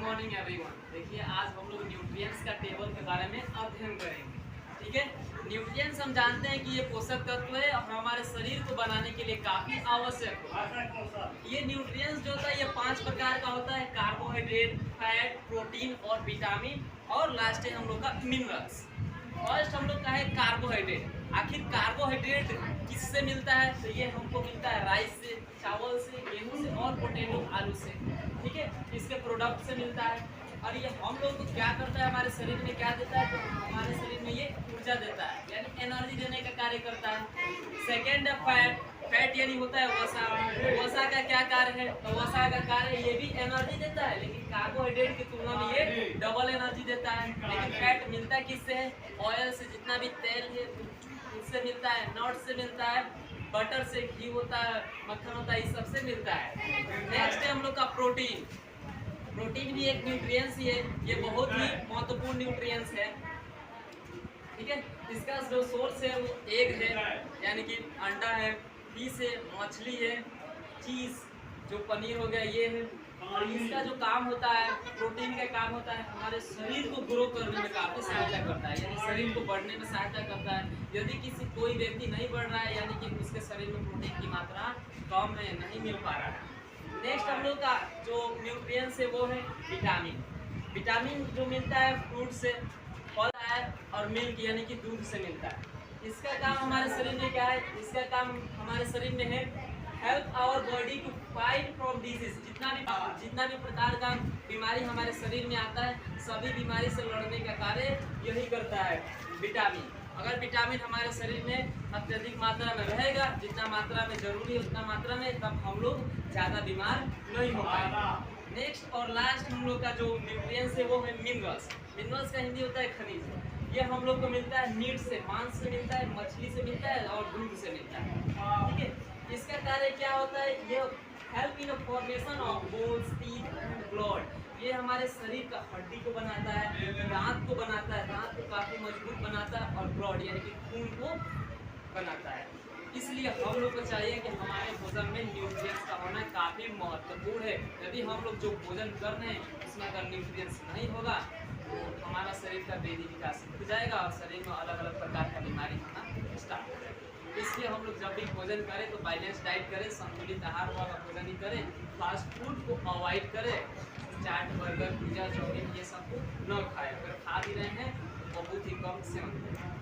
Morning everyone. देखिए आज हम लोग न्यूट्रिएंट्स का टेबल के बारे में अध्ययन करेंगे। ठीक है, न्यूट्रिएंट्स हम जानते हैं कि ये पोषक तत्व है और हमारे शरीर को बनाने के लिए काफी आवश्यक होता है। ये न्यूट्रिएंट्स जो होता है ये 5 प्रकार का होता है: कार्बोहाइड्रेट, फैट, प्रोटीन और विटामिन, और लास्ट है हम लोग का मिनरल्स। फर्स्ट हम लोग का है कार्बोहाइड्रेट। आखिर कार्बोहाइड्रेट किससे मिलता है? तो ये हमको मिलता है राइस से, चावल से, गेहूं से और पोटैटो आलू से। ठीक है, इसके प्रोडक्ट से मिलता है। और ये हम लोग को क्या करता है, हमारे शरीर में क्या देता है? तो हमारे शरीर में ये ऊर्जा देता है, यानी एनर्जी देने का कार्य करता है। सेकेंड है फैट। फैट यानी होता है वसा। वसा का क्या कार्य है? तो वसा का कार्य ये भी एनर्जी देता है, लेकिन कार्बोहाइड्रेट की तुलना में ये डबल एनर्जी देता है। लेकिन फैट मिलता किससे है? ऑयल से, जितना भी तेल है उससे मिलता है, नट से मिलता है, बटर से, घी होता है, मक्खन होता है, इस सब से मिलता है। नेक्स्ट है हम लोग का प्रोटीन। प्रोटीन भी एक न्यूट्रिएंट्स ही है, ये बहुत ही महत्वपूर्ण न्यूट्रिएंट्स है। ठीक है, इसका जो सोर्स है वो एग है, यानी कि अंडा है, फिश है, मछली है, चीज जो पनीर हो गया ये है। और इसका जो काम होता है, प्रोटीन का काम होता है हमारे शरीर को ग्रो करने में काफी सहायता करता है, यानी शरीर को बढ़ने में सहायता करता है। यदि कोई व्यक्ति नहीं बढ़ रहा है, यानी कि उसके शरीर में प्रोटीन की मात्रा कम है, नहीं मिल पा रहा है। नेक्स्ट हम लोग का जो न्यूट्रिएंट्स है वो है विटामिन। विटामिन जो मिलता है फ्रूट से, फल है, और मिल्क यानी कि दूध से मिलता है। इसका काम हमारे शरीर में क्या है? इसका काम हमारे शरीर में है help our body to fight from disease. जितना भी प्रकार का बीमारी हमारे शरीर में आता है, सभी बीमारी से लड़ने का कार्य यही करता है विटामिन। अगर विटामिन हमारे शरीर में अत्यधिक मात्रा में रहेगा, जितना मात्रा में जरूरी है उतना मात्रा में, तब हम लोग ज़्यादा बीमार नहीं हो पाएंगे। नेक्स्ट और लास्ट हम लोग का जो न्यूट्रिएंट्स है वो है मिनरल्स। मिनरल्स का हिंदी होता है खनिज। ये हम लोग को मिलता है मीट से, मांस से मिलता है, मछली से मिलता है और दूध से मिलता है। ठीक है, इसका कार्य क्या होता है? ये help in formation of bones, teeth, blood. ये हमारे शरीर का हड्डी को बनाता है, दांत को बनाता है, दांत को काफी मजबूत बनाता है, और ब्लड यानी कि खून को बनाता है। इसलिए हम लोग को चाहिए कि हमारे भोजन में न्यूट्रिएंट्स का होना काफी महत्वपूर्ण है। यदि हम लोग जो भोजन कर रहे हैं उसमें अगर न्यूट्रिएंट्स नहीं होगा तो हमारा शरीर का वृद्धि विकास रुक जाएगा और शरीर में अलग अलग प्रकार का बीमारी होना स्टार्ट हो जाएगा। इसलिए हम लोग जब भी भोजन करें तो बैलेंस डाइट करें, संतुलित आहार वाला भोजन ही करें, फास्ट फूड को अवॉइड करें, चाट, बर्गर, पिज्जा, चाउमीन ये सब को न खाएं। अगर खा भी रहे हैं बहुत ही कम सेवन करें।